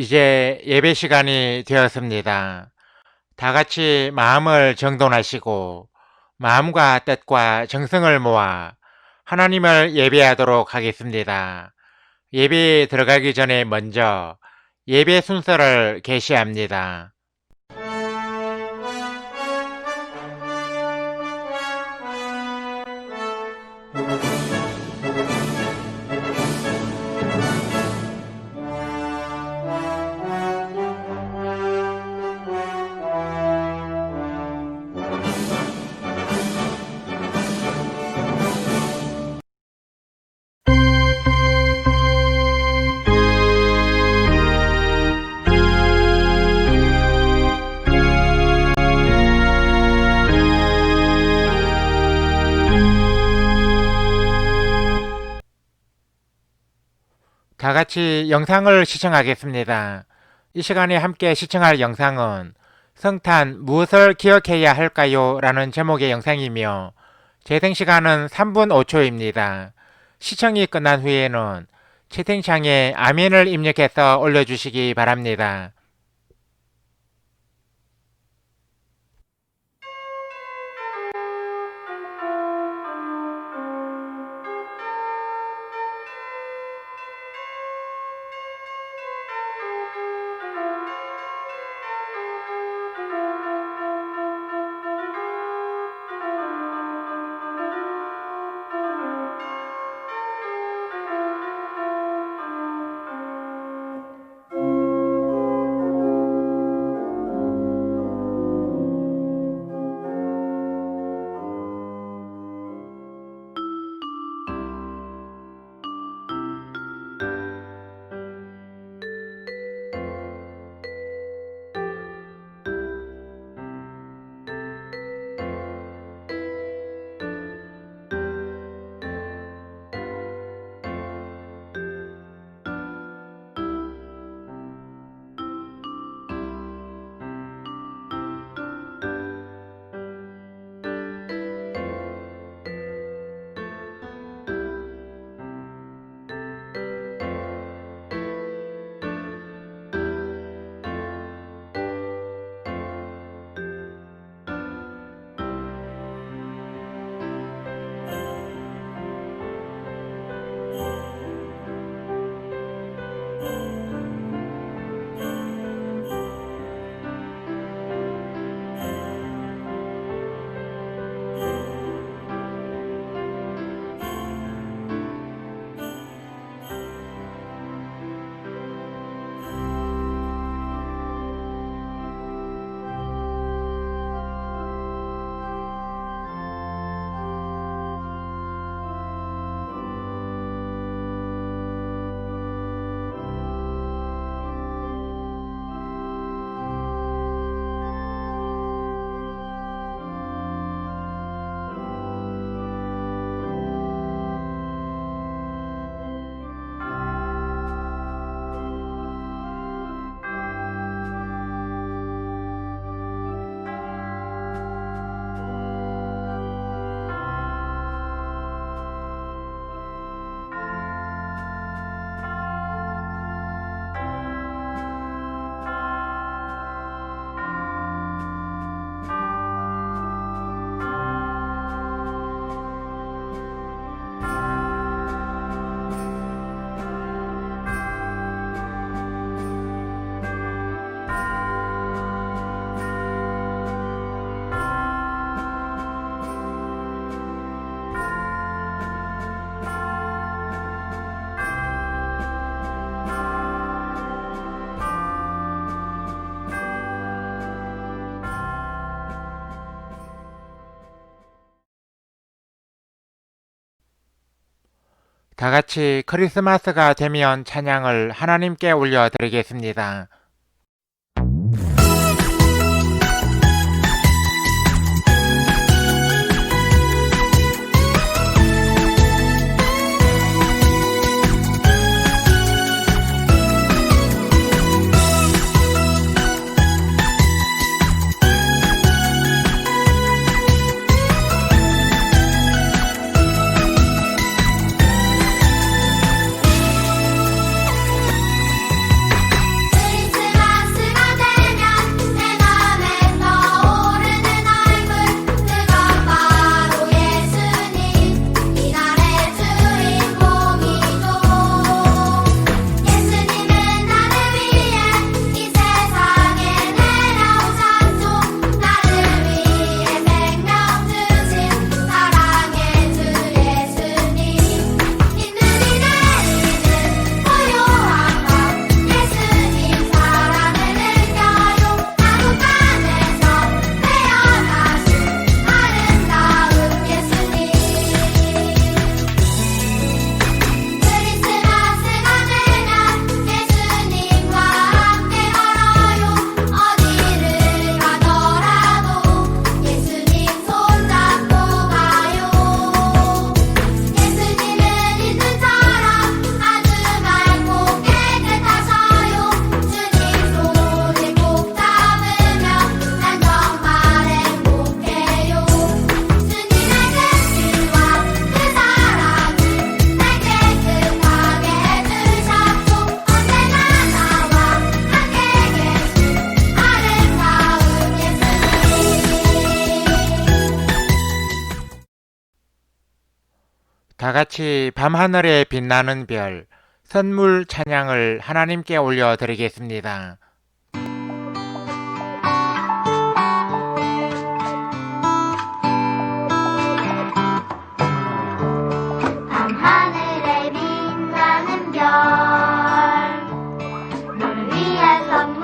이제 예배 시간이 되었습니다. 다 같이 마음을 정돈하시고 마음과 뜻과 정성을 모아 하나님을 예배하도록 하겠습니다. 예배에 들어가기 전에 먼저 예배 순서를 게시합니다. 다 같이 영상을 시청하겠습니다. 이 시간에 함께 시청할 영상은 성탄 무엇을 기억해야 할까요? 라는 제목의 영상이며 재생시간은 3분 5초입니다. 시청이 끝난 후에는 채팅창에 아멘을 입력해서 올려주시기 바랍니다. 다 같이 크리스마스가 되면 찬양을 하나님께 올려드리겠습니다. 다 같이 밤하늘에 빛나는 별, 선물 찬양을 하나님께 올려드리겠습니다. 밤하늘에 빛나는 별, 너를 위한 선물.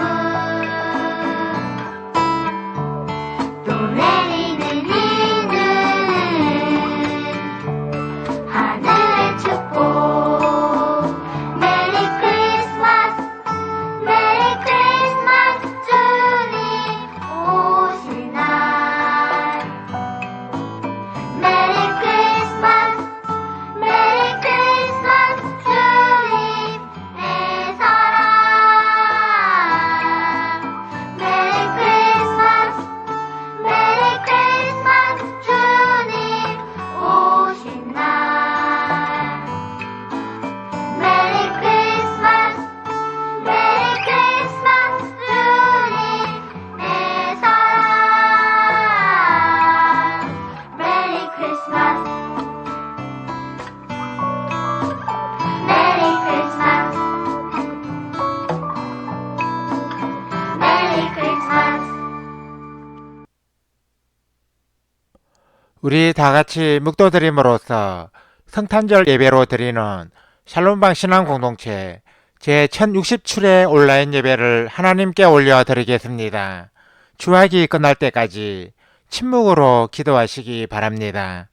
또 내리는 이들은 하늘의 축복. 메리 크리스마스, 메리 크리스마스. 주님 오실 날. 메리 크리스마스, 메리 크리스마스. 주님의 사랑. 메리 크리스마스, 메리 크리스마스. 주님 오신 날. 메리 크리스마스, 메리 크리스마스. 주님의 사랑. 메리 크리스마스, 메리 크리스마스, 메리 크리스마스. 우리 다 같이 묵도드림으로써 성탄절 예배로 드리는 샬롬방 신앙공동체 제1067회 온라인 예배를 하나님께 올려드리겠습니다. 주학이 끝날 때까지 침묵으로 기도하시기 바랍니다.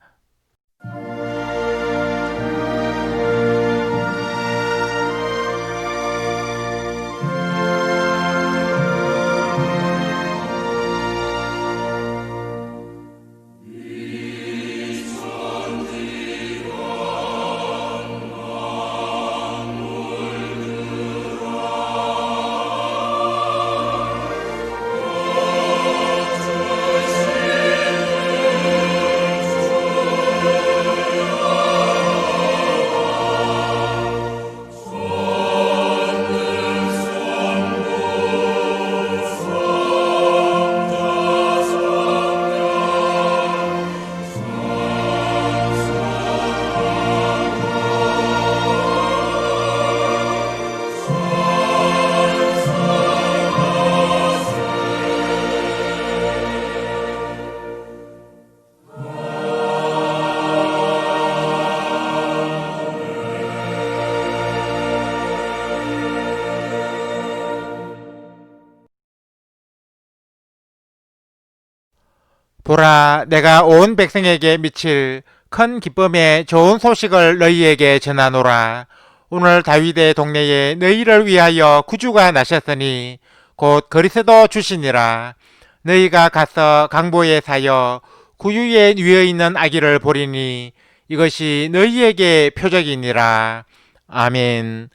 보라, 내가 온 백성에게 미칠 큰 기쁨의 좋은 소식을 너희에게 전하노라. 오늘 다윗의 동네에 너희를 위하여 구주가 나셨으니 곧 그리스도 주시니라. 너희가 가서 강보에 사여 구유에 누워있는 아기를 보리니 이것이 너희에게 표적이니라. 아멘.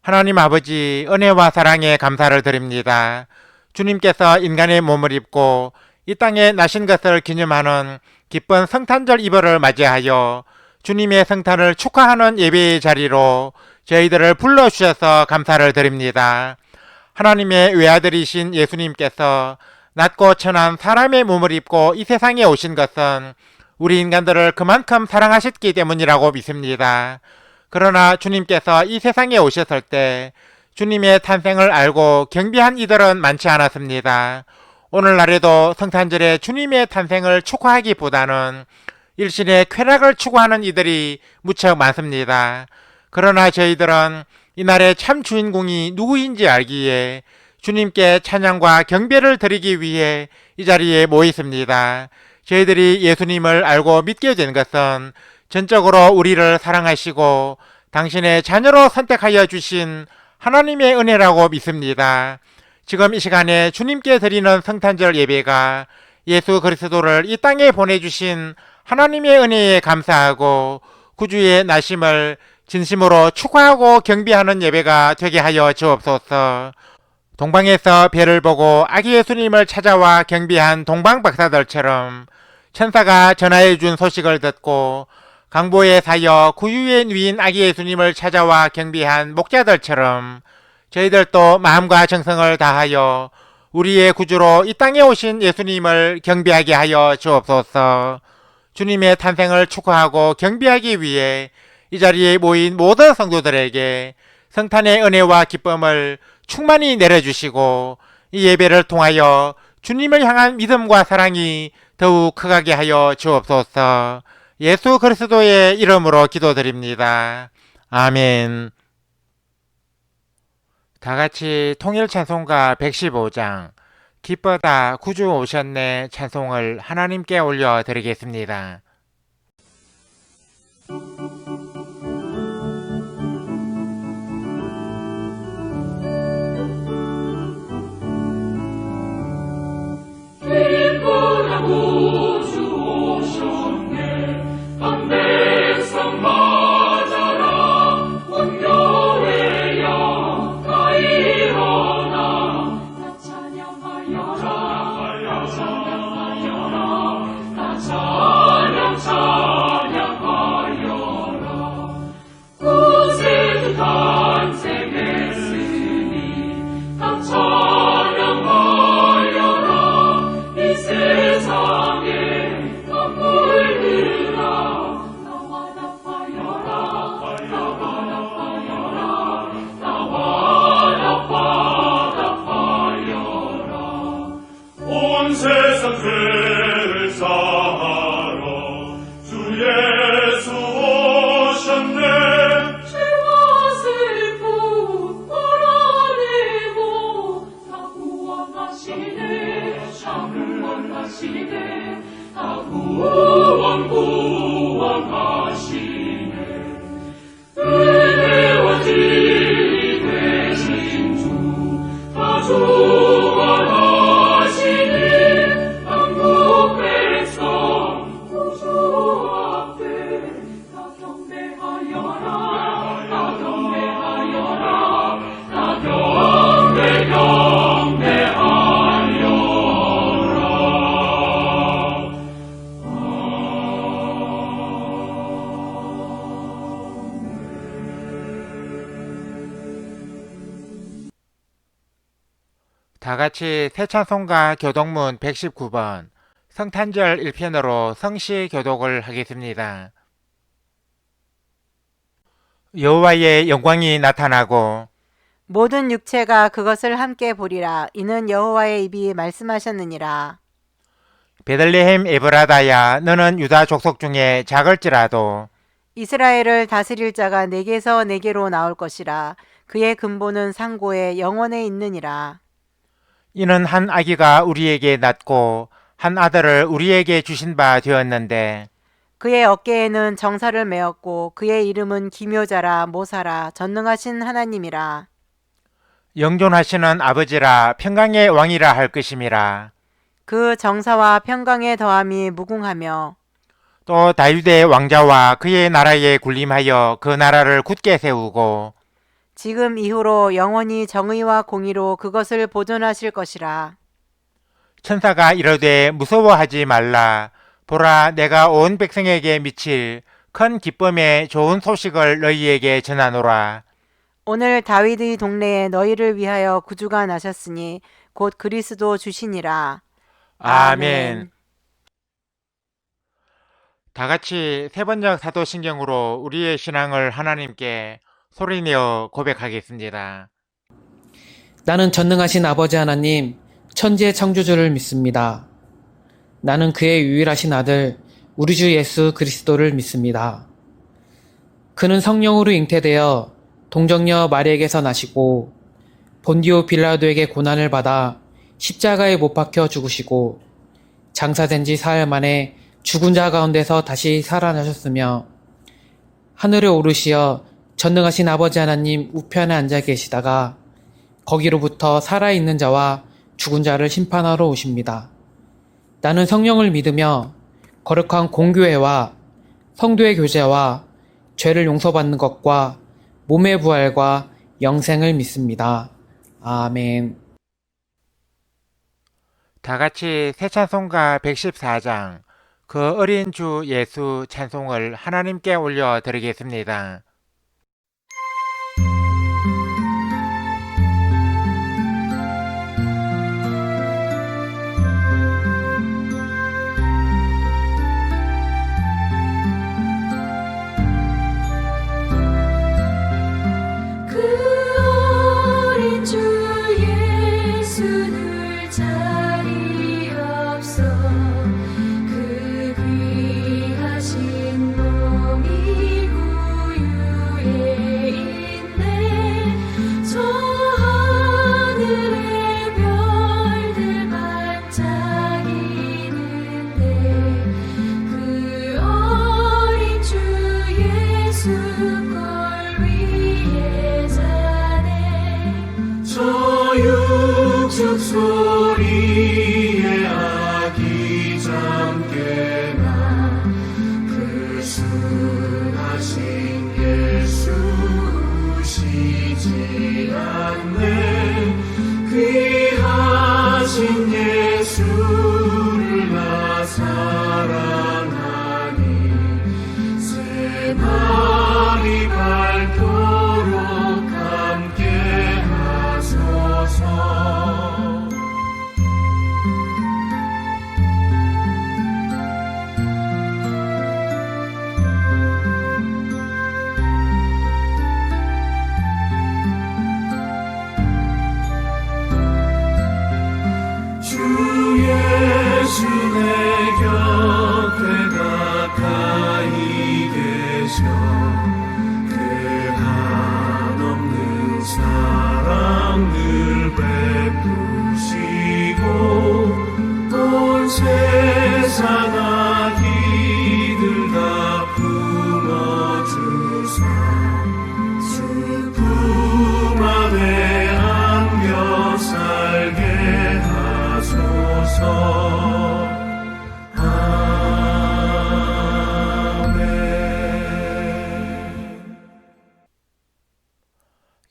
하나님 아버지, 은혜와 사랑에 감사를 드립니다. 주님께서 인간의 몸을 입고 이 땅에 나신 것을 기념하는 기쁜 성탄절 이브를 맞이하여 주님의 성탄을 축하하는 예배의 자리로 저희들을 불러주셔서 감사를 드립니다. 하나님의 외아들이신 예수님께서 낮고 천한 사람의 몸을 입고 이 세상에 오신 것은 우리 인간들을 그만큼 사랑하셨기 때문이라고 믿습니다. 그러나 주님께서 이 세상에 오셨을 때 주님의 탄생을 알고 경배한 이들은 많지 않았습니다. 오늘날에도 성탄절에 주님의 탄생을 축하하기보다는 일신의 쾌락을 추구하는 이들이 무척 많습니다. 그러나 저희들은 이날의 참 주인공이 누구인지 알기에 주님께 찬양과 경배를 드리기 위해 이 자리에 모였습니다. 저희들이 예수님을 알고 믿게 된 것은 전적으로 우리를 사랑하시고 당신의 자녀로 선택하여 주신 하나님의 은혜라고 믿습니다. 지금 이 시간에 주님께 드리는 성탄절 예배가 예수 그리스도를 이 땅에 보내주신 하나님의 은혜에 감사하고 구주의 나심을 진심으로 축하하고 경배하는 예배가 되게 하여 주옵소서. 동방에서 별을 보고 아기 예수님을 찾아와 경배한 동방박사들처럼 천사가 전하해 준 소식을 듣고 강보에 사여 구유에 누인 아기 예수님을 찾아와 경배한 목자들처럼 저희들도 마음과 정성을 다하여 우리의 구주로 이 땅에 오신 예수님을 경배하게 하여 주옵소서. 주님의 탄생을 축하하고 경배하기 위해 이 자리에 모인 모든 성도들에게 성탄의 은혜와 기쁨을 충만히 내려주시고 이 예배를 통하여 주님을 향한 믿음과 사랑이 더욱 크게 하여 주옵소서. 예수 그리스도의 이름으로 기도드립니다. 아멘. 다같이 통일찬송가 115장 기쁘다 구주 오셨네 찬송을 하나님께 올려드리겠습니다. 기쁘다 구주 오셨네 온 백성 맞아라 온 교회야 다 일어나 다 찬양하여라 다 찬양하여라 구세주 탄생했으니 다 찬양하여라 이 세상에 만물들아 나와 나파여라 나와 나파여라 온 세상 죄를 사하러 주 예수 오셨네 죄와 슬픔 몰아내고 다 구원하시네 다 구원하시네 은혜와 진리 되신 주 다 주관하시니 한국 백성 구주 앞에 다 경배하여라 다 경배하여라 다같이 새찬송가 교독문 119번 성탄절 1편으로 성시 교독을 하겠습니다. 여호와의 영광이 나타나고 모든 육체가 그것을 함께 보리라. 이는 여호와의 입이 말씀하셨느니라. 베들레헴 에브라다야 너는 유다 족속 중에 작을지라도 이스라엘을 다스릴 자가 내게서 내게로 나올 것이라. 그의 근본은 상고에 영원에 있느니라. 이는 한 아기가 우리에게 낳고 한 아들을 우리에게 주신 바 되었는데 그의 어깨에는 정사를 메었고 그의 이름은 기묘자라 모사라 전능하신 하나님이라. 영존하시는 아버지라 평강의 왕이라 할 것임이라. 그 정사와 평강의 더함이 무궁하며 또 다윗의 왕자와 그의 나라에 군림하여 그 나라를 굳게 세우고 지금 이후로 영원히 정의와 공의로 그것을 보존하실 것이라. 천사가 이르되 무서워하지 말라. 보라 내가 온 백성에게 미칠 큰 기쁨의 좋은 소식을 너희에게 전하노라. 오늘 다윗의 동네에 너희를 위하여 구주가 나셨으니 곧 그리스도 주시니라. 아멘. 다같이 세번역 사도신경으로 우리의 신앙을 하나님께 소리내어 고백하겠습니다. 나는 전능하신 아버지 하나님, 천지의 창조주를 믿습니다. 나는 그의 유일하신 아들, 우리 주 예수 그리스도를 믿습니다. 그는 성령으로 잉태되어 동정녀 마리에게서 나시고 본디오 빌라도에게 고난을 받아 십자가에 못 박혀 죽으시고 장사된 지 사흘 만에 죽은 자 가운데서 다시 살아나셨으며 하늘에 오르시어 전능하신 아버지 하나님 우편에 앉아 계시다가 거기로부터 살아있는 자와 죽은 자를 심판하러 오십니다. 나는 성령을 믿으며 거룩한 공교회와 성도의 교제와 죄를 용서받는 것과 몸의 부활과 영생을 믿습니다. 아멘. 다같이 새찬송가 114장 그 어린 주 예수 찬송을 하나님께 올려드리겠습니다.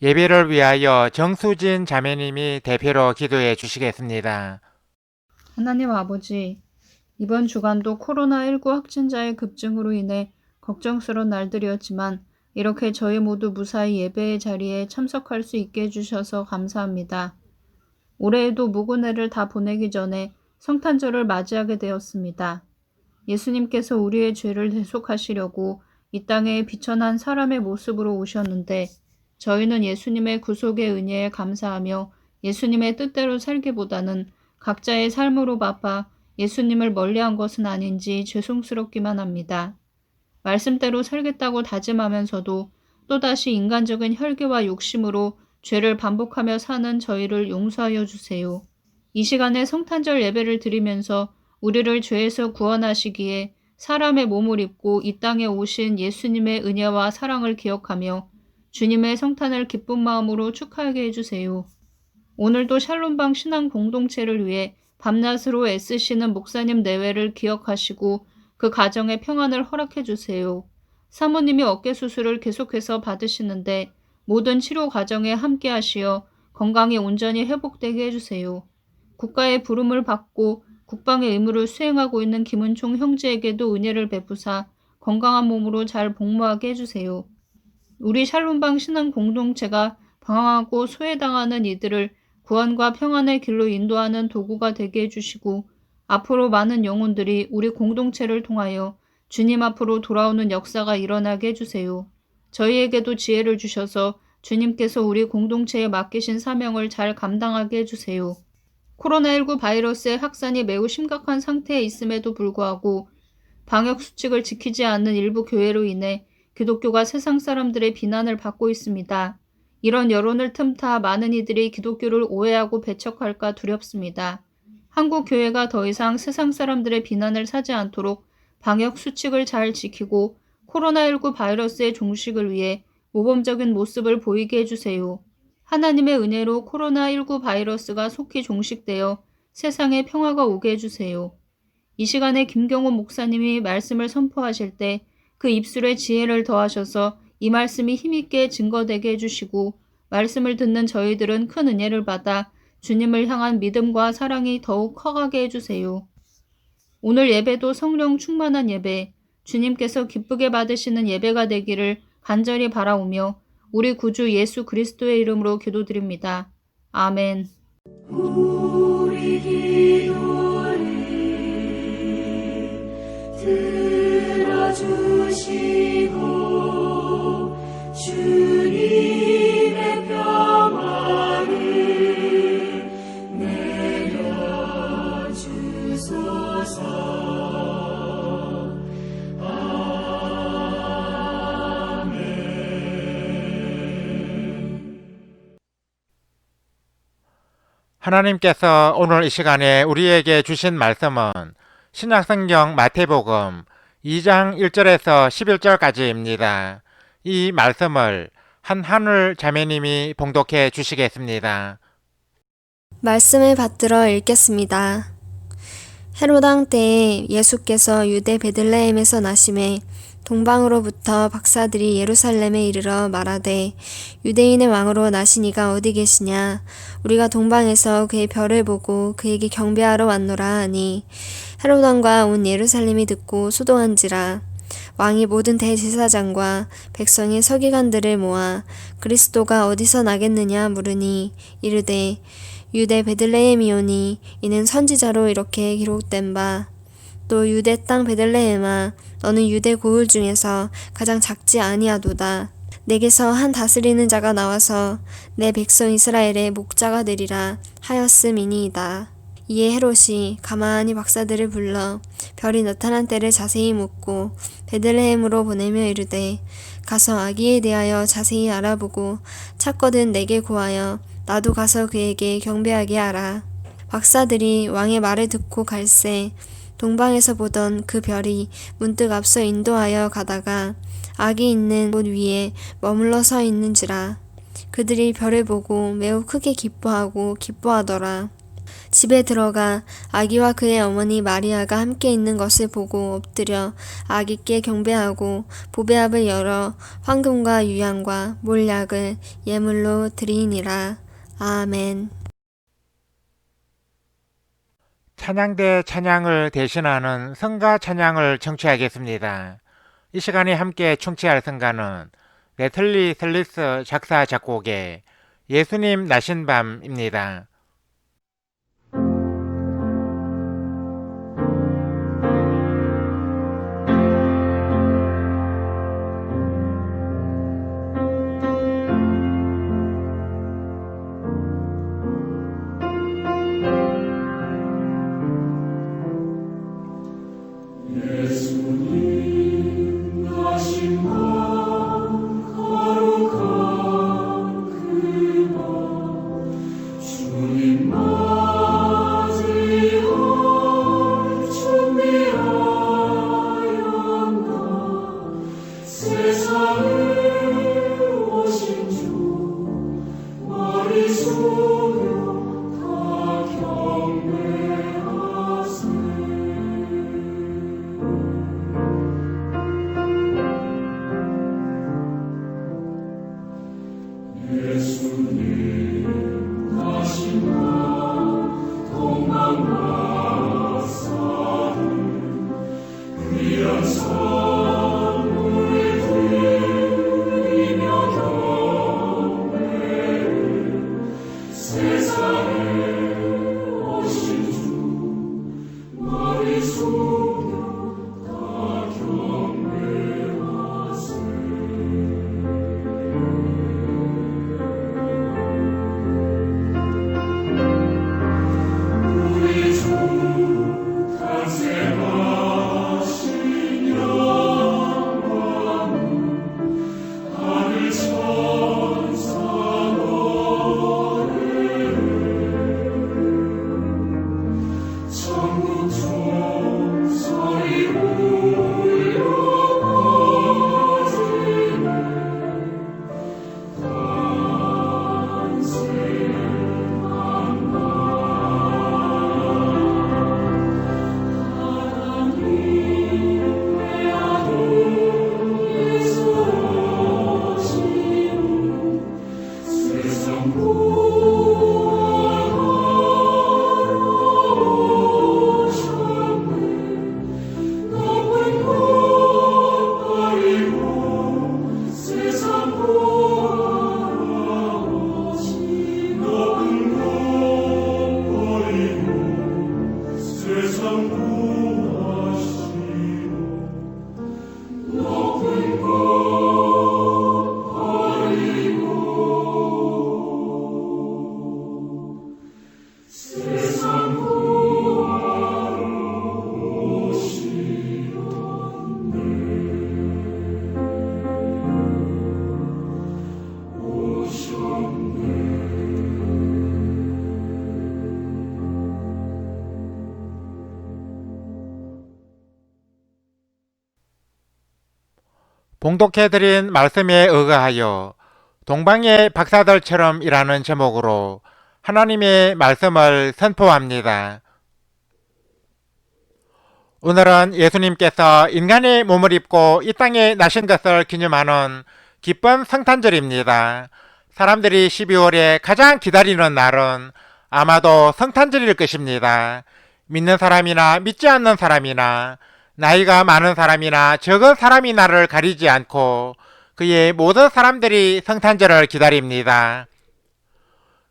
예배를 위하여 정수진 자매님이 대표로 기도해 주시겠습니다. 하나님 아버지, 이번 주간도 코로나19 확진자의 급증으로 인해 걱정스러운 날들이었지만 이렇게 저희 모두 무사히 예배의 자리에 참석할 수 있게 해주셔서 감사합니다. 올해에도 무구네를 다 보내기 전에 성탄절을 맞이하게 되었습니다. 예수님께서 우리의 죄를 대속하시려고 이 땅에 비천한 사람의 모습으로 오셨는데 저희는 예수님의 구속의 은혜에 감사하며 예수님의 뜻대로 살기보다는 각자의 삶으로 바빠 예수님을 멀리한 것은 아닌지 죄송스럽기만 합니다. 말씀대로 살겠다고 다짐하면서도 또다시 인간적인 혈기와 욕심으로 죄를 반복하며 사는 저희를 용서하여 주세요. 이 시간에 성탄절 예배를 드리면서 우리를 죄에서 구원하시기에 사람의 몸을 입고 이 땅에 오신 예수님의 은혜와 사랑을 기억하며 주님의 성탄을 기쁜 마음으로 축하하게 해주세요. 오늘도 샬롬방 신앙 공동체를 위해 밤낮으로 애쓰시는 목사님 내외를 기억하시고 그 가정의 평안을 허락해 주세요. 사모님이 어깨 수술을 계속해서 받으시는데 모든 치료 과정에 함께 하시어 건강이 온전히 회복되게 해주세요. 국가의 부름을 받고 국방의 의무를 수행하고 있는 김은총 형제에게도 은혜를 베푸사 건강한 몸으로 잘 복무하게 해주세요. 우리 샬롬방 신앙 공동체가 방황하고 소외당하는 이들을 구원과 평안의 길로 인도하는 도구가 되게 해주시고 앞으로 많은 영혼들이 우리 공동체를 통하여 주님 앞으로 돌아오는 역사가 일어나게 해주세요. 저희에게도 지혜를 주셔서 주님께서 우리 공동체에 맡기신 사명을 잘 감당하게 해주세요. 코로나19 바이러스의 확산이 매우 심각한 상태에 있음에도 불구하고 방역수칙을 지키지 않는 일부 교회로 인해 기독교가 세상 사람들의 비난을 받고 있습니다. 이런 여론을 틈타 많은 이들이 기독교를 오해하고 배척할까 두렵습니다. 한국 교회가 더 이상 세상 사람들의 비난을 사지 않도록 방역 수칙을 잘 지키고 코로나19 바이러스의 종식을 위해 모범적인 모습을 보이게 해주세요. 하나님의 은혜로 코로나19 바이러스가 속히 종식되어 세상에 평화가 오게 해주세요. 이 시간에 김경호 목사님이 말씀을 선포하실 때 그 입술에 지혜를 더하셔서 이 말씀이 힘있게 증거되게 해주시고 말씀을 듣는 저희들은 큰 은혜를 받아 주님을 향한 믿음과 사랑이 더욱 커가게 해주세요. 오늘 예배도 성령 충만한 예배, 주님께서 기쁘게 받으시는 예배가 되기를 간절히 바라오며 우리 구주 예수 그리스도의 이름으로 기도드립니다. 아멘. 우리 기도를 들어주시고 주님의 평화를 내려주소서. 하나님께서 오늘 이 시간에 우리에게 주신 말씀은 신약성경 마태복음 2장 1절에서 11절까지입니다. 이 말씀을 한하늘 자매님이 봉독해 주시겠습니다. 말씀을 받들어 읽겠습니다. 헤로당 때에 예수께서 유대 베들레헴에서 나심에 동방으로부터 박사들이 예루살렘에 이르러 말하되 유대인의 왕으로 나시니가 어디 계시냐? 우리가 동방에서 그의 별을 보고 그에게 경배하러 왔노라 하니 헤로당과 온 예루살렘이 듣고 수도한지라. 왕이 모든 대제사장과 백성의 서기관들을 모아 그리스도가 어디서 나겠느냐 물으니 이르되 유대 베들레헴이오니 이는 선지자로 이렇게 기록된 바. 또 유대 땅 베들레헴아 너는 유대 고을 중에서 가장 작지 아니하도다. 내게서 한 다스리는 자가 나와서 내 백성 이스라엘의 목자가 되리라 하였음이니이다. 이에 헤롯이 가만히 박사들을 불러 별이 나타난 때를 자세히 묻고 베들레헴으로 보내며 이르되 가서 아기에 대하여 자세히 알아보고 찾거든 내게 고하여 나도 가서 그에게 경배하게 하라. 박사들이 왕의 말을 듣고 갈새 동방에서 보던 그 별이 문득 앞서 인도하여 가다가 아기 있는 곳 위에 머물러 서 있는지라. 그들이 별을 보고 매우 크게 기뻐하고 기뻐하더라. 집에 들어가 아기와 그의 어머니 마리아가 함께 있는 것을 보고 엎드려 아기께 경배하고 보배압을 열어 황금과 유향과 몰약을 예물로 드리니라. 아멘. 찬양대 찬양을 대신하는 성가 찬양을 청취하겠습니다. 이 시간에 함께 청취할 성가는 네틀리 슬리스 작사 작곡의 예수님 나신 밤입니다. 예수님 나신 밤 거룩한 그밤 주님 맞이할 준비하였나 세상에 오신 주 머리 숙여 다 경배하세. 예수님 나신 밤 동방마사를 귀한 선물 드리며 경배를 세상에 오신 주 머리 숙여 다 경배하세. 우리 주 탄생하신 영광은 하늘 천사 노래를 천국 총소리 울려 퍼지네. 탄생한다. 하나님의 아들 예수 오시니 세상 구원하러 오셨네. 높은 곳 버리고 세상 구원하러 오시니 높은 곳 버리고 세상 구하시고 높은 곳 버리고 세상 구하러 봉독해드린 말씀에 의거하여 동방의 박사들처럼 이라는 제목으로 하나님의 말씀을 선포합니다. 오늘은 예수님께서 인간의 몸을 입고 이 땅에 나신 것을 기념하는 기쁜 성탄절입니다. 사람들이 12월에 가장 기다리는 날은 아마도 성탄절일 것입니다. 믿는 사람이나 믿지 않는 사람이나 나이가 많은 사람이나 적은 사람이 나를 가리지 않고 그의 모든 사람들이 성탄절을 기다립니다.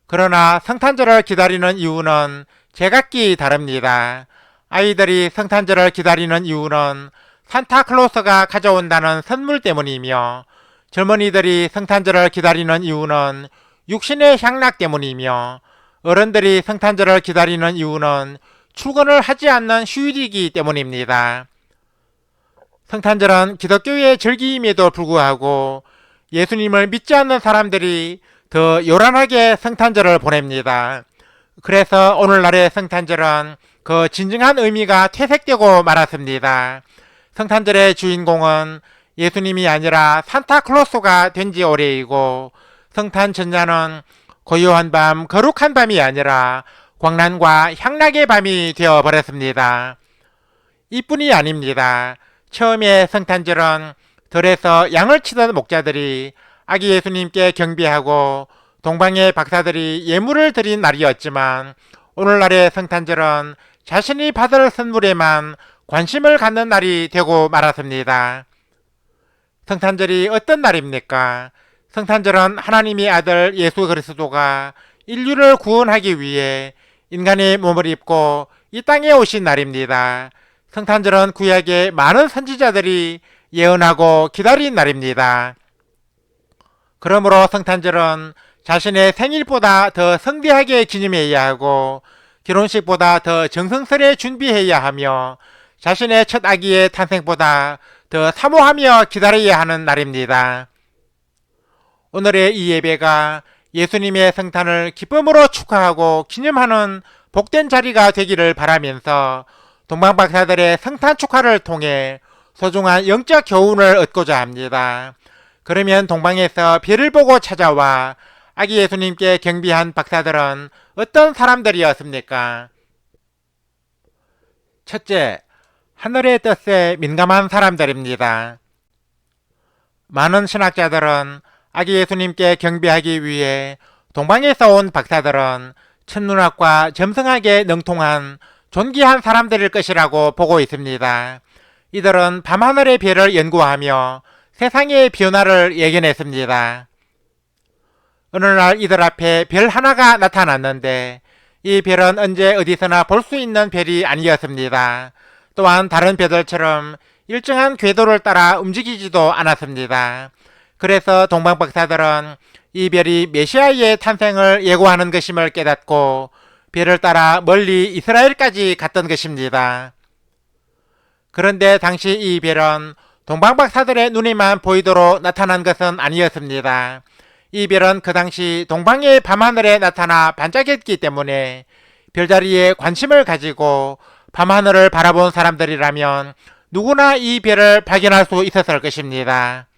그러나 성탄절을 기다리는 이유는 제각기 다릅니다. 아이들이 성탄절을 기다리는 이유는 산타클로스가 가져온다는 선물 때문이며, 젊은이들이 성탄절을 기다리는 이유는 육신의 향락 때문이며, 어른들이 성탄절을 기다리는 이유는 출근을 하지 않는 휴일이기 때문입니다. 성탄절은 기독교의 절기임에도 불구하고 예수님을 믿지 않는 사람들이 더 요란하게 성탄절을 보냅니다. 그래서 오늘날의 성탄절은 그 진정한 의미가 퇴색되고 말았습니다. 성탄절의 주인공은 예수님이 아니라 산타클로스가 된 지 오래이고, 성탄 전야는 고요한 밤, 거룩한 밤이 아니라 광란과 향락의 밤이 되어버렸습니다. 이뿐이 아닙니다. 처음에 성탄절은 들에서 양을 치던 목자들이 아기 예수님께 경배하고 동방의 박사들이 예물을 드린 날이었지만 오늘날의 성탄절은 자신이 받을 선물에만 관심을 갖는 날이 되고 말았습니다. 성탄절이 어떤 날입니까? 성탄절은 하나님의 아들 예수 그리스도가 인류를 구원하기 위해 인간의 몸을 입고 이 땅에 오신 날입니다. 성탄절은 구약의 많은 선지자들이 예언하고 기다린 날입니다. 그러므로 성탄절은 자신의 생일보다 더 성대하게 기념해야 하고 결혼식보다 더 정성스레 준비해야 하며 자신의 첫 아기의 탄생보다 더 사모하며 기다려야 하는 날입니다. 오늘의 이 예배가 예수님의 성탄을 기쁨으로 축하하고 기념하는 복된 자리가 되기를 바라면서 동방박사들의 성탄 축하를 통해 소중한 영적 교훈을 얻고자 합니다. 그러면 동방에서 별을 보고 찾아와 아기 예수님께 경배한 박사들은 어떤 사람들이었습니까? 첫째, 하늘의 뜻에 민감한 사람들입니다. 많은 신학자들은 아기 예수님께 경배하기 위해 동방에서 온 박사들은 천문학과 점성학에 능통한 존귀한 사람들일 것이라고 보고 있습니다. 이들은 밤하늘의 별을 연구하며 세상의 변화를 예견했습니다. 어느 날 이들 앞에 별 하나가 나타났는데 이 별은 언제 어디서나 볼 수 있는 별이 아니었습니다. 또한 다른 별들처럼 일정한 궤도를 따라 움직이지도 않았습니다. 그래서 동방박사들은 이 별이 메시아의 탄생을 예고하는 것임을 깨닫고 별을 따라 멀리 이스라엘까지 갔던 것입니다. 그런데 당시 이 별은 동방박사들의 눈에만 보이도록 나타난 것은 아니었습니다. 이 별은 그 당시 동방의 밤하늘에 나타나 반짝였기 때문에 별자리에 관심을 가지고 밤하늘을 바라본 사람들이라면 누구나 이 별을 발견할 수 있었을 것입니다.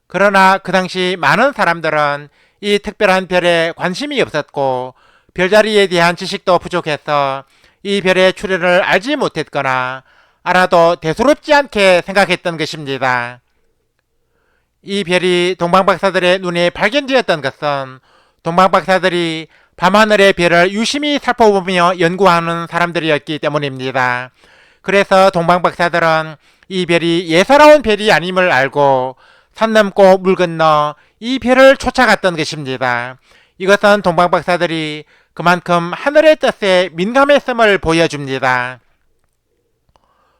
그러나 그 당시 많은 사람들은 이 특별한 별에 관심이 없었고 별자리에 대한 지식도 부족해서 이 별의 출현을 알지 못했거나 알아도 대수롭지 않게 생각했던 것입니다. 이 별이 동방박사들의 눈에 발견되었던 것은 동방박사들이 밤하늘의 별을 유심히 살펴보며 연구하는 사람들이었기 때문입니다. 그래서 동방박사들은 이 별이 예사로운 별이 아님을 알고 산 넘고 물 건너 이 별을 쫓아갔던 것입니다. 이것은 동방박사들이 그만큼 하늘의 뜻에 민감했음을 보여줍니다.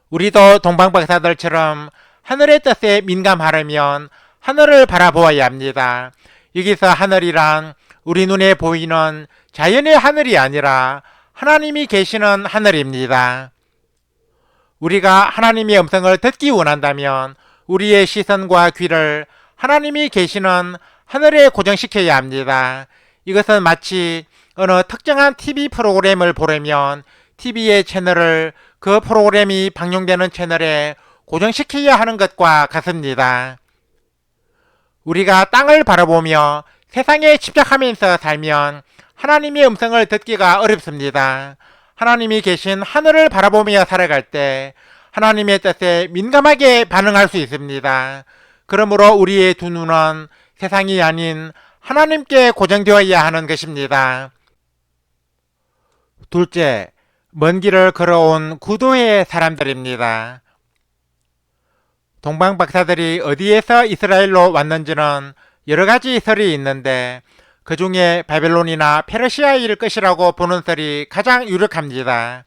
우리도 동방박사들처럼 하늘의 뜻에 민감하려면 하늘을 바라보아야 합니다. 여기서 하늘이란 우리 눈에 보이는 자연의 하늘이 아니라 하나님이 계시는 하늘입니다. 우리가 하나님의 음성을 듣기 원한다면 우리의 시선과 귀를 하나님이 계시는 하늘에 고정시켜야 합니다. 이것은 마치 어느 특정한 TV 프로그램을 보려면 TV의 채널을 그 프로그램이 방영되는 채널에 고정시켜야 하는 것과 같습니다. 우리가 땅을 바라보며 세상에 집착하면서 살면 하나님의 음성을 듣기가 어렵습니다. 하나님이 계신 하늘을 바라보며 살아갈 때 하나님의 뜻에 민감하게 반응할 수 있습니다. 그러므로 우리의 두 눈은 세상이 아닌 하나님께 고정되어야 하는 것입니다. 둘째, 먼 길을 걸어온 구도의 사람들입니다. 동방박사들이 어디에서 이스라엘로 왔는지는 여러 가지 설이 있는데 그 중에 바벨론이나 페르시아일 것이라고 보는 설이 가장 유력합니다.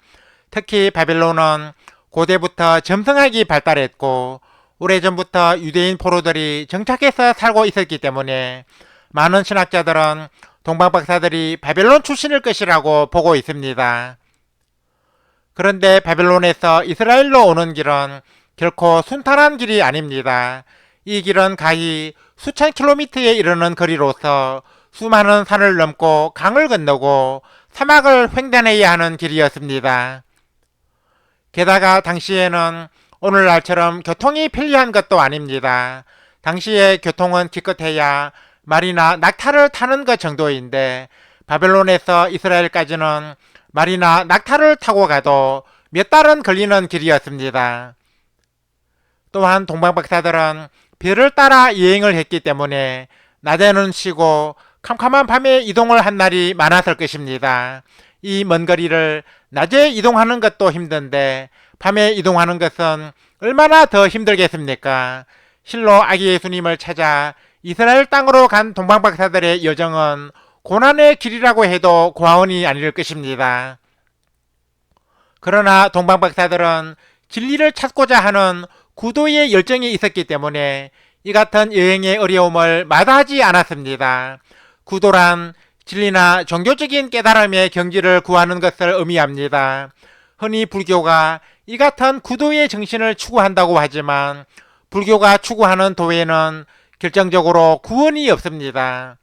특히 바벨론은 고대부터 점성학이 발달했고 오래전부터 유대인 포로들이 정착해서 살고 있었기 때문에 많은 신학자들은 동방박사들이 바벨론 출신일 것이라고 보고 있습니다. 그런데 바벨론에서 이스라엘로 오는 길은 결코 순탄한 길이 아닙니다. 이 길은 가히 수천 킬로미터에 이르는 거리로서 수많은 산을 넘고 강을 건너고 사막을 횡단해야 하는 길이었습니다. 게다가 당시에는 오늘날처럼 교통이 편리한 것도 아닙니다. 당시의 교통은 기껏해야 말이나 낙타를 타는 것 정도인데 바벨론에서 이스라엘까지는 말이나 낙타를 타고 가도 몇 달은 걸리는 길이었습니다. 또한 동방박사들은 별을 따라 여행을 했기 때문에 낮에는 쉬고 캄캄한 밤에 이동을 한 날이 많았을 것입니다. 이 먼 거리를 낮에 이동하는 것도 힘든데 밤에 이동하는 것은 얼마나 더 힘들겠습니까? 실로 아기 예수님을 찾아 이스라엘 땅으로 간 동방박사들의 여정은 고난의 길이라고 해도 과언이 아닐 것입니다. 그러나 동방박사들은 진리를 찾고자 하는 구도의 열정이 있었기 때문에 이 같은 여행의 어려움을 마다하지 않았습니다. 구도란 진리나 종교적인 깨달음의 경지를 구하는 것을 의미합니다. 흔히 불교가 이 같은 구도의 정신을 추구한다고 하지만 불교가 추구하는 도에는 결정적으로 구원이 없습니다.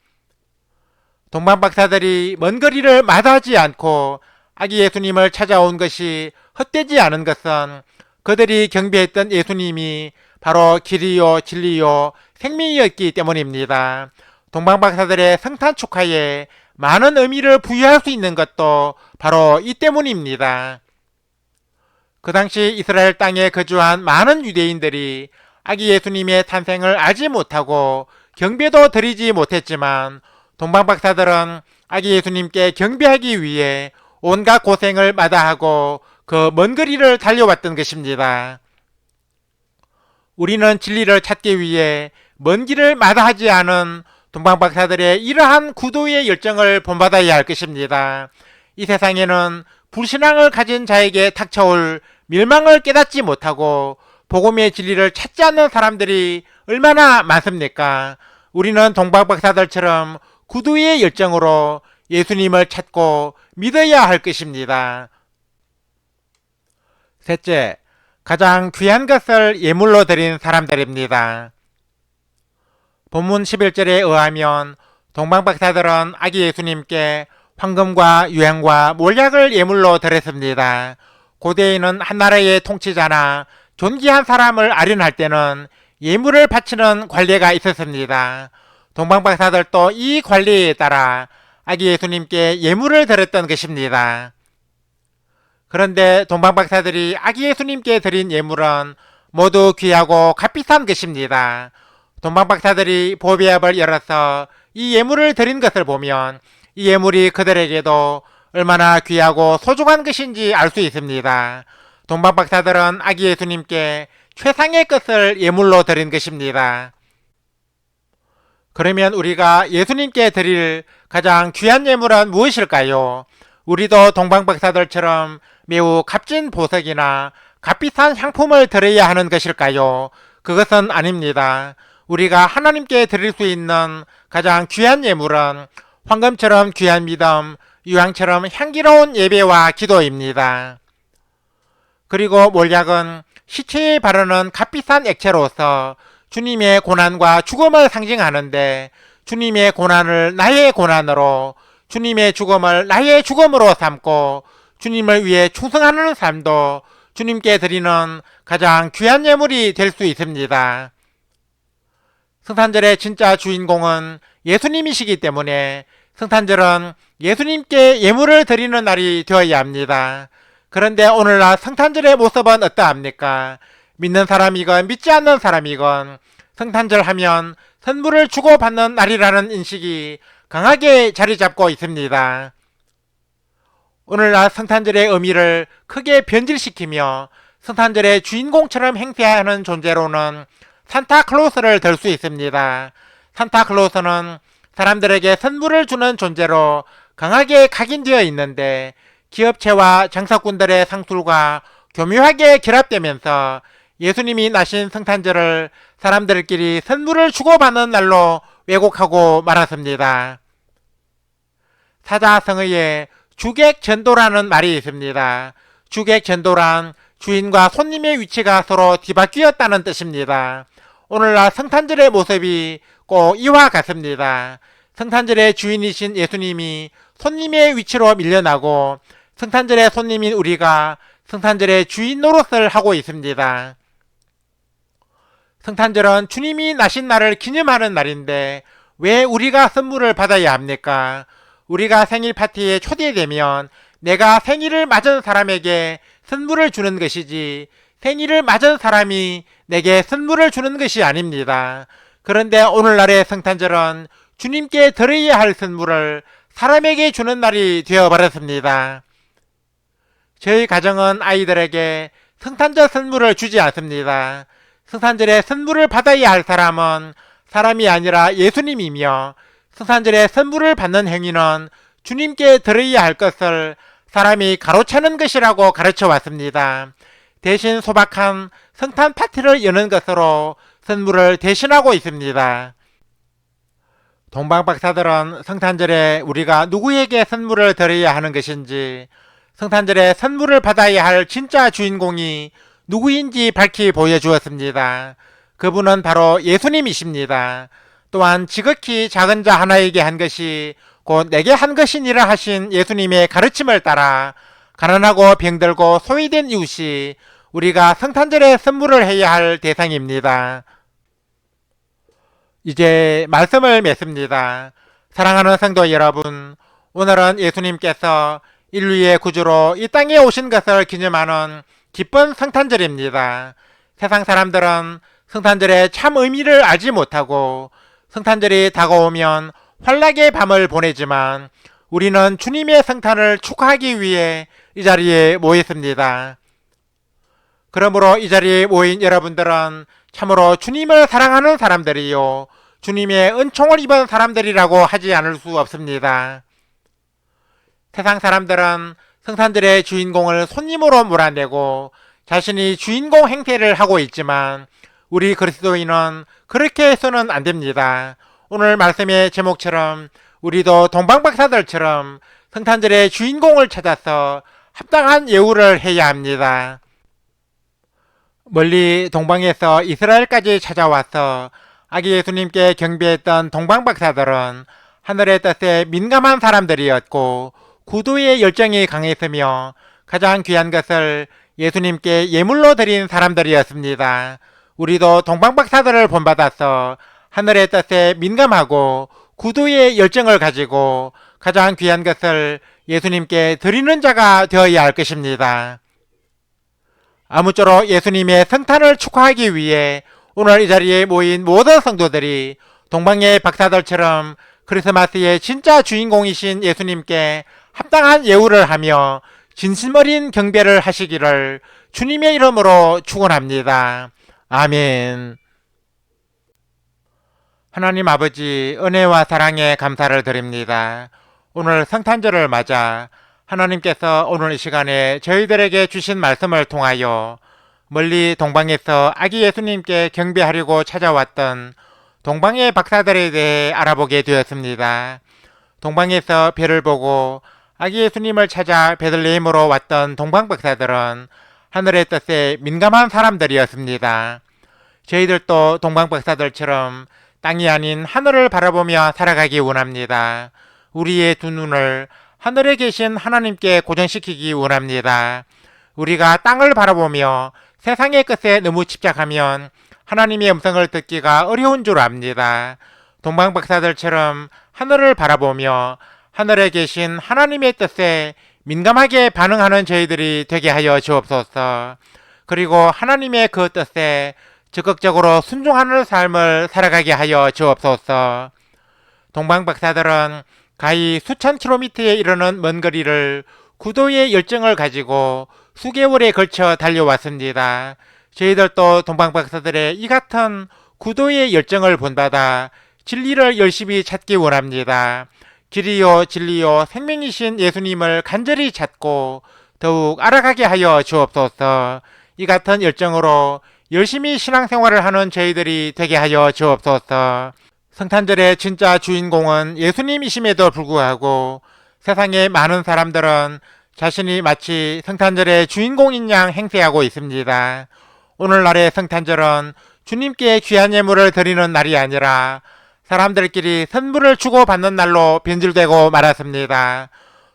동방박사들이 먼 거리를 마다하지 않고 아기 예수님을 찾아온 것이 헛되지 않은 것은 그들이 경배했던 예수님이 바로 길이요 진리요 생명이었기 때문입니다. 동방박사들의 성탄 축하에 많은 의미를 부여할 수 있는 것도 바로 이 때문입니다. 그 당시 이스라엘 땅에 거주한 많은 유대인들이 아기 예수님의 탄생을 알지 못하고 경배도 드리지 못했지만 동방박사들은 아기 예수님께 경배하기 위해 온갖 고생을 마다하고 그 먼 거리를 달려왔던 것입니다. 우리는 진리를 찾기 위해 먼 길을 마다하지 않은 동방박사들의 이러한 구도의 열정을 본받아야 할 것입니다. 이 세상에는 불신앙을 가진 자에게 닥쳐올 멸망을 깨닫지 못하고 복음의 진리를 찾지 않는 사람들이 얼마나 많습니까? 우리는 동방박사들처럼 구도의 열정으로 예수님을 찾고 믿어야 할 것입니다. 셋째, 가장 귀한 것을 예물로 드린 사람들입니다. 본문 11절에 의하면 동방박사들은 아기 예수님께 황금과 유향과 몰약을 예물로 드렸습니다. 고대에는 한 나라의 통치자나 존귀한 사람을 아련할 때는 예물을 바치는 관례가 있었습니다. 동방박사들도 이 관례에 따라 아기 예수님께 예물을 드렸던 것입니다. 그런데 동방박사들이 아기 예수님께 드린 예물은 모두 귀하고 값비싼 것입니다. 동방박사들이 보배압을 열어서 이 예물을 드린 것을 보면 이 예물이 그들에게도 얼마나 귀하고 소중한 것인지 알 수 있습니다. 동방박사들은 아기 예수님께 최상의 것을 예물로 드린 것입니다. 그러면 우리가 예수님께 드릴 가장 귀한 예물은 무엇일까요? 우리도 동방박사들처럼 매우 값진 보석이나 값비싼 향품을 드려야 하는 것일까요? 그것은 아닙니다. 우리가 하나님께 드릴 수 있는 가장 귀한 예물은 황금처럼 귀한 믿음, 유향처럼 향기로운 예배와 기도입니다. 그리고 몰약은 시체에 바르는 값비싼 액체로서 주님의 고난과 죽음을 상징하는데 주님의 고난을 나의 고난으로, 주님의 죽음을 나의 죽음으로 삼고 주님을 위해 충성하는 삶도 주님께 드리는 가장 귀한 예물이 될 수 있습니다. 성탄절의 진짜 주인공은 예수님이시기 때문에 성탄절은 예수님께 예물을 드리는 날이 되어야 합니다. 그런데 오늘날 성탄절의 모습은 어떠합니까? 믿는 사람이건 믿지 않는 사람이건 성탄절 하면 선물을 주고받는 날이라는 인식이 강하게 자리 잡고 있습니다. 오늘날 성탄절의 의미를 크게 변질시키며 성탄절의 주인공처럼 행세하는 존재로는 산타클로스를 들 수 있습니다. 산타클로스는 사람들에게 선물을 주는 존재로 강하게 각인되어 있는데 기업체와 장사꾼들의 상술과 교묘하게 결합되면서 예수님이 나신 성탄절을 사람들끼리 선물을 주고받는 날로 왜곡하고 말았습니다. 사자성어에 주객전도라는 말이 있습니다. 주객전도란 주인과 손님의 위치가 서로 뒤바뀌었다는 뜻입니다. 오늘날 성탄절의 모습이 꼭 이와 같습니다. 성탄절의 주인이신 예수님이 손님의 위치로 밀려나고 성탄절의 손님인 우리가 성탄절의 주인 노릇을 하고 있습니다. 성탄절은 주님이 나신 날을 기념하는 날인데 왜 우리가 선물을 받아야 합니까? 우리가 생일 파티에 초대되면 내가 생일을 맞은 사람에게 선물을 주는 것이지 생일을 맞은 사람이 내게 선물을 주는 것이 아닙니다. 그런데 오늘날의 성탄절은 주님께 드려야 할 선물을 사람에게 주는 날이 되어버렸습니다. 저희 가정은 아이들에게 성탄절 선물을 주지 않습니다. 성탄절에 선물을 받아야 할 사람은 사람이 아니라 예수님이며 성탄절에 선물을 받는 행위는 주님께 드려야 할 것을 사람이 가로채는 것이라고 가르쳐 왔습니다. 대신 소박한 성탄 파티를 여는 것으로 선물을 대신하고 있습니다. 동방박사들은 성탄절에 우리가 누구에게 선물을 드려야 하는 것인지, 성탄절에 선물을 받아야 할 진짜 주인공이 누구인지 밝히 보여주었습니다. 그분은 바로 예수님이십니다. 또한 지극히 작은 자 하나에게 한 것이 곧 내게 한 것이니라 하신 예수님의 가르침을 따라 가난하고 병들고 소외된 이웃이 우리가 성탄절에 선물을 해야 할 대상입니다. 이제 말씀을 맺습니다. 사랑하는 성도 여러분, 오늘은 예수님께서 인류의 구주로 이 땅에 오신 것을 기념하는 기쁜 성탄절입니다. 세상 사람들은 성탄절의 참 의미를 알지 못하고 성탄절이 다가오면 환락의 밤을 보내지만 우리는 주님의 성탄을 축하하기 위해 이 자리에 모였습니다. 그러므로 이 자리에 모인 여러분들은 참으로 주님을 사랑하는 사람들이요, 주님의 은총을 입은 사람들이라고 하지 않을 수 없습니다. 세상 사람들은 성탄절의 주인공을 손님으로 몰아내고 자신이 주인공 행세를 하고 있지만 우리 그리스도인은 그렇게 해서는 안 됩니다. 오늘 말씀의 제목처럼 우리도 동방박사들처럼 성탄절의 주인공을 찾아서 합당한 예우를 해야 합니다. 멀리 동방에서 이스라엘까지 찾아와서 아기 예수님께 경배했던 동방박사들은 하늘의 뜻에 민감한 사람들이었고 구도의 열정이 강했으며 가장 귀한 것을 예수님께 예물로 드린 사람들이었습니다. 우리도 동방박사들을 본받아서 하늘의 뜻에 민감하고 구도의 열정을 가지고 가장 귀한 것을 예수님께 드리는 자가 되어야 할 것입니다. 아무쪼록 예수님의 성탄을 축하하기 위해 오늘 이 자리에 모인 모든 성도들이 동방의 박사들처럼 크리스마스의 진짜 주인공이신 예수님께 합당한 예우를 하며 진심 어린 경배를 하시기를 주님의 이름으로 축원합니다. 아멘. 하나님 아버지, 은혜와 사랑에 감사를 드립니다. 오늘 성탄절을 맞아 하나님께서 오늘 이 시간에 저희들에게 주신 말씀을 통하여 멀리 동방에서 아기 예수님께 경배하려고 찾아왔던 동방의 박사들에 대해 알아보게 되었습니다. 동방에서 별을 보고 아기 예수님을 찾아 베들레헴으로 왔던 동방 박사들은 하늘의 뜻에 민감한 사람들이었습니다. 저희들도 동방 박사들처럼 땅이 아닌 하늘을 바라보며 살아가기 원합니다. 우리의 두 눈을 하늘에 계신 하나님께 고정시키기 원합니다. 우리가 땅을 바라보며 세상의 것에 너무 집착하면 하나님의 음성을 듣기가 어려운 줄 압니다. 동방 박사들처럼 하늘을 바라보며 하늘에 계신 하나님의 뜻에 민감하게 반응하는 저희들이 되게 하여 주옵소서. 그리고 하나님의 그 뜻에 적극적으로 순종하는 삶을 살아가게 하여 주옵소서. 동방 박사들은 가히 수천 킬로미터에 이르는 먼 거리를 구도의 열정을 가지고 수개월에 걸쳐 달려왔습니다. 저희들도 동방 박사들의 이 같은 구도의 열정을 본받아 진리를 열심히 찾기 원합니다. 길이요 진리요 생명이신 예수님을 간절히 찾고 더욱 알아가게 하여 주옵소서. 이 같은 열정으로 열심히 신앙생활을 하는 저희들이 되게 하여 주옵소서. 성탄절의 진짜 주인공은 예수님이심에도 불구하고 세상의 많은 사람들은 자신이 마치 성탄절의 주인공인 양 행세하고 있습니다. 오늘날의 성탄절은 주님께 귀한 예물을 드리는 날이 아니라 사람들끼리 선물을 주고받는 날로 변질되고 말았습니다.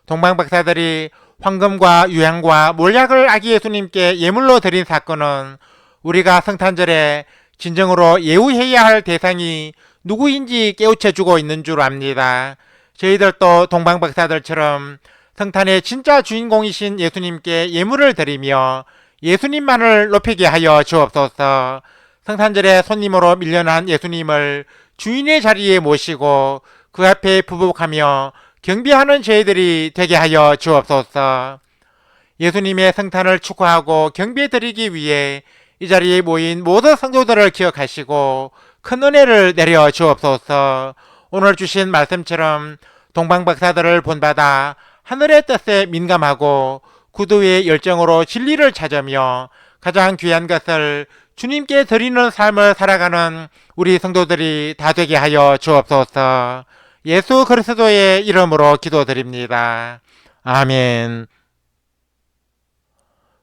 동방박사들이 황금과 유향과 몰약을 아기 예수님께 예물로 드린 사건은 우리가 성탄절에 진정으로 예우해야 할 대상이 누구인지 깨우쳐주고 있는 줄 압니다. 저희들도 동방박사들처럼 성탄의 진짜 주인공이신 예수님께 예물을 드리며 예수님만을 높이게 하여 주옵소서. 성탄절에 손님으로 밀려난 예수님을 주인의 자리에 모시고 그 앞에 부복하며 경배하는 저희들이 되게 하여 주옵소서. 예수님의 성탄을 축하하고 경배드리기 위해 이 자리에 모인 모든 성도들을 기억하시고 큰 은혜를 내려 주옵소서. 오늘 주신 말씀처럼 동방박사들을 본받아 하늘의 뜻에 민감하고 구도의 열정으로 진리를 찾으며 가장 귀한 것을 주님께 드리는 삶을 살아가는 우리 성도들이 다 되게 하여 주옵소서. 예수 그리스도의 이름으로 기도드립니다. 아멘.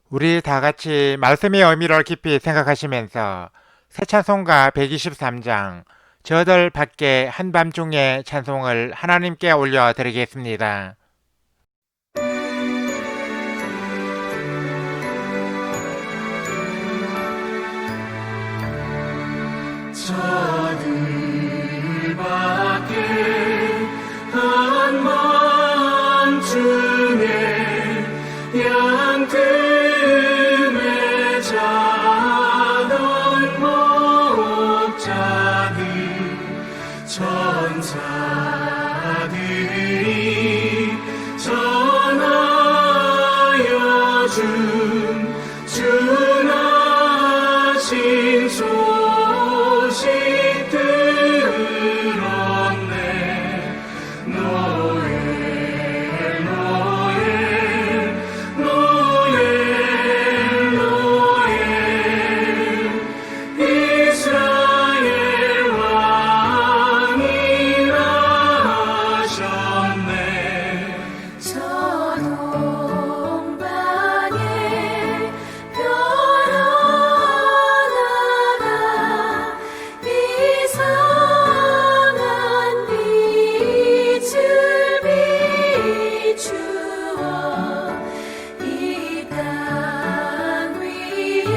우리 다 같이 말씀의 의미를 깊이 생각하시면서 새 찬송가 123장 저들 밖에 한밤중에 찬송을 하나님께 올려드리겠습니다. 저들 밖에 한밤중에 양틈에 자던 목자들 천사들이 전하여 준 주나신 소식 들었네. 노엘 노엘 노엘 노엘 이스라엘 왕이 나셨네. 저 동방에 별 하나가 이상한 빛을 비추어 이 땅 위에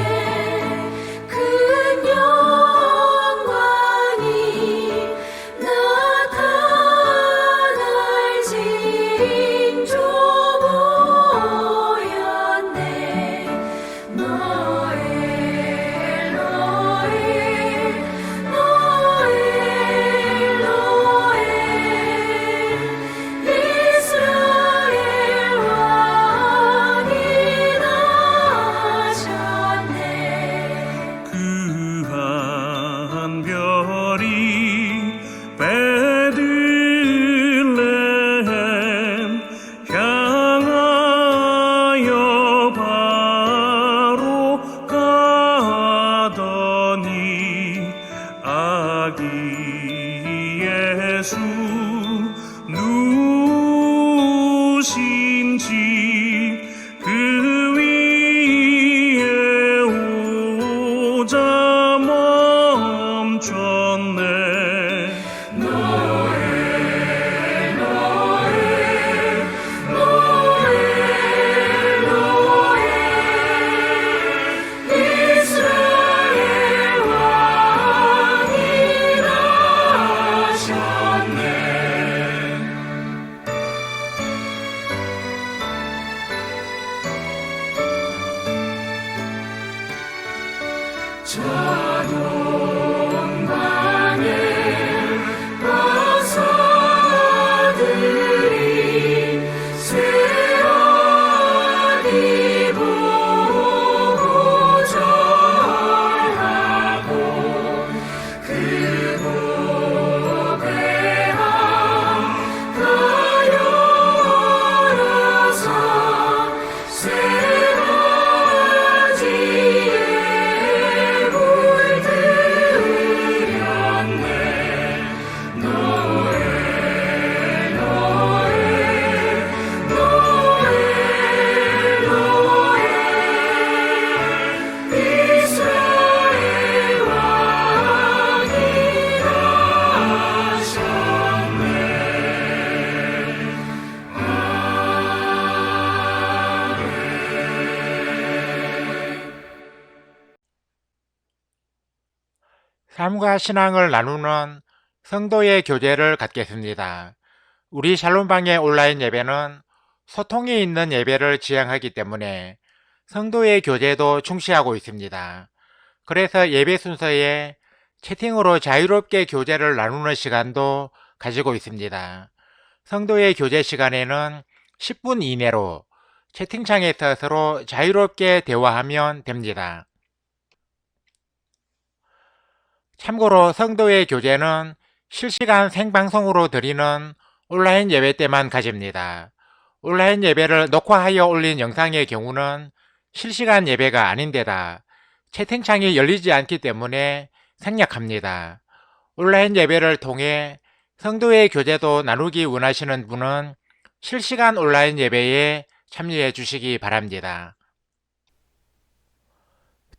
큰 영광이 나타날 징조 보였네. 노엘 노엘 노엘 노엘 이스라엘 왕이 나셨네. 그한 별이 베들레헴 향하여 바로 가더니 아기 예수 누우신 집 그 위에 오자 멈췄네. 노엘 노엘 노엘 노엘 이스라엘 왕이 나셨네. 저 동방에 박사들이 새옷 입고 절하고 그 보배함 다 열어서 새 바지에 물들였네. 노엘 노엘 노엘 노엘 이스라엘 왕이 나셨네. 삶과 신앙을 나누는 성도의 교제를 갖겠습니다. 우리 샬롬방의 온라인 예배는 소통이 있는 예배를 지향하기 때문에 성도의 교제도 중시하고 있습니다. 그래서 예배 순서에 채팅으로 자유롭게 교제를 나누는 시간도 가지고 있습니다. 성도의 교제 시간에는 10분 이내로 채팅창에서 서로 자유롭게 대화하면 됩니다. 참고로 성도의 교제는 실시간 생방송으로 드리는 온라인 예배 때만 가집니다. 온라인 예배를 녹화하여 올린 영상의 경우는 실시간 예배가 아닌데다 채팅창이 열리지 않기 때문에 생략합니다. 온라인 예배를 통해 성도의 교제도 나누기 원하시는 분은 실시간 온라인 예배에 참여해 주시기 바랍니다.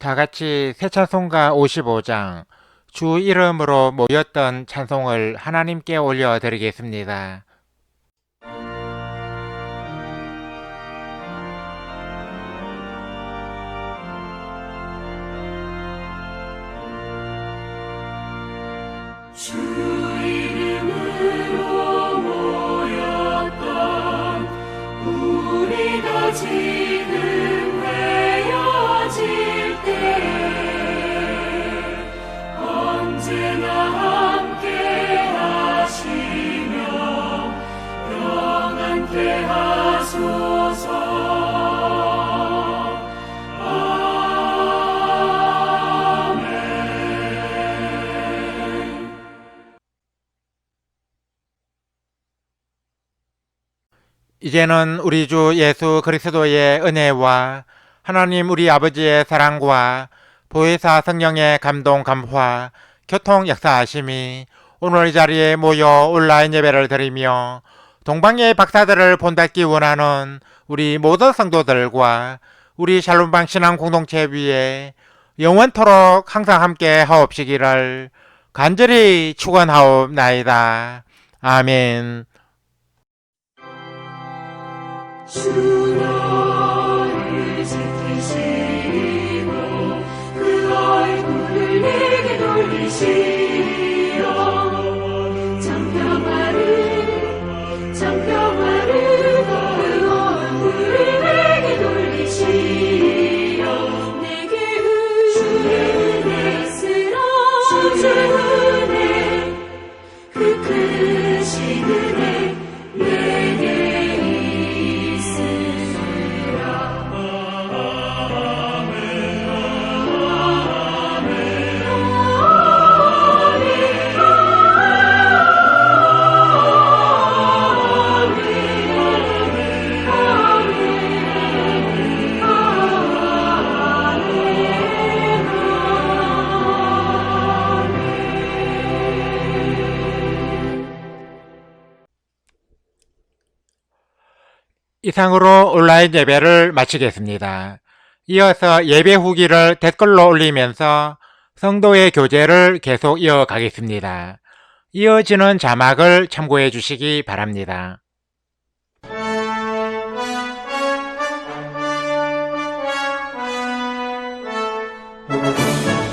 다 같이 새 찬송가 55장 주 이름으로 모였던 찬송을 하나님께 올려드리겠습니다. 주 이름으로 모였던 우리가 지금 회여질 때 언제나 함께 하시며 평안케 하소서. 이제는 우리 주 예수 그리스도의 은혜와 하나님 우리 아버지의 사랑과 보혜사 성령의 감동 감화 교통 역사하심이 오늘 이 자리에 모여 온라인 예배를 드리며 동방의 박사들을 본받기 원하는 우리 모든 성도들과 우리 샬롬방 신앙 공동체 위에 영원토록 항상 함께 하옵시기를 간절히 축원하옵나이다. 아멘. 주 너를 지키시고 그 얼굴을 내게 돌리시어 장평화를 그 얼굴을 내게 돌리시어 내게 주의 은혜 쓰라 주의 은혜 그 크신 은혜 내게 이상으로 온라인 예배를 마치겠습니다. 이어서 예배 후기를 댓글로 올리면서 성도의 교제를 계속 이어가겠습니다. 이어지는 자막을 참고해 주시기 바랍니다. 주